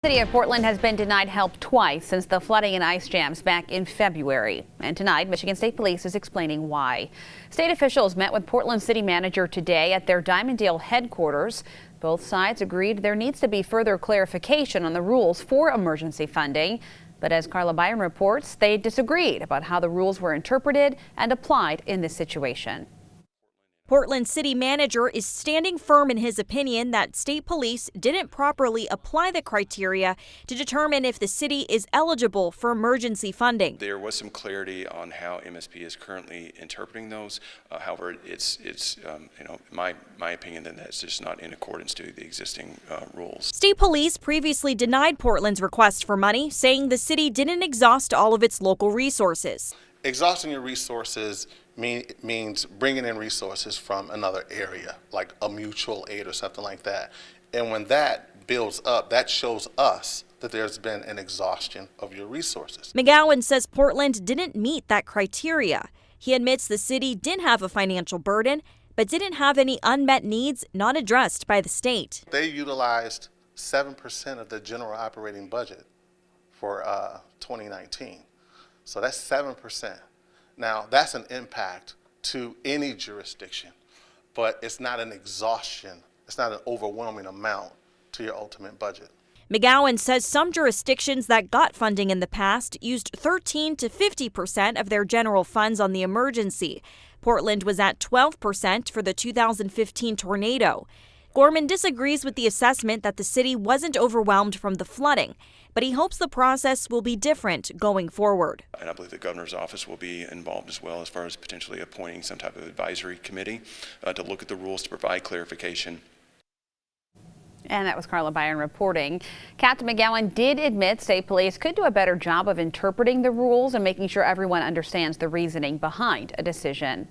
The city of Portland has been denied help twice since the flooding and ice jams back in February. And tonight, Michigan State Police is explaining why. State officials met with Portland City Manager today at their Dimondale headquarters. Both sides agreed there needs to be further clarification on the rules for emergency funding. But as Carla Byron reports, they disagreed about how the rules were interpreted and applied in this situation. Portland City Manager is standing firm in his opinion that state police didn't properly apply the criteria to determine if the city is eligible for emergency funding. There was some clarity on how MSP is currently interpreting those. However, it's my opinion that that's just not in accordance to the existing rules. State police previously denied Portland's request for money, saying the city didn't exhaust all of its local resources. Exhausting your resources means bringing in resources from another area, like a mutual aid or something like that. And when that builds up, that shows us that there's been an exhaustion of your resources. McGowan says Portland didn't meet that criteria. He admits the city did have a financial burden, but didn't have any unmet needs not addressed by the state. They utilized 7% of the general operating budget for 2019. So that's 7%. Now, that's an impact to any jurisdiction, but it's not an exhaustion. It's not an overwhelming amount to your ultimate budget. McGowan says some jurisdictions that got funding in the past used 13 to 50% of their general funds on the emergency. Portland was at 12% for the 2015 tornado. Gorman disagrees with the assessment that the city wasn't overwhelmed from the flooding, but he hopes the process will be different going forward. And I believe the governor's office will be involved as well, as far as potentially appointing some type of advisory committee to look at the rules to provide clarification. And that was Carla Byron reporting. Captain McGowan did admit state police could do a better job of interpreting the rules and making sure everyone understands the reasoning behind a decision.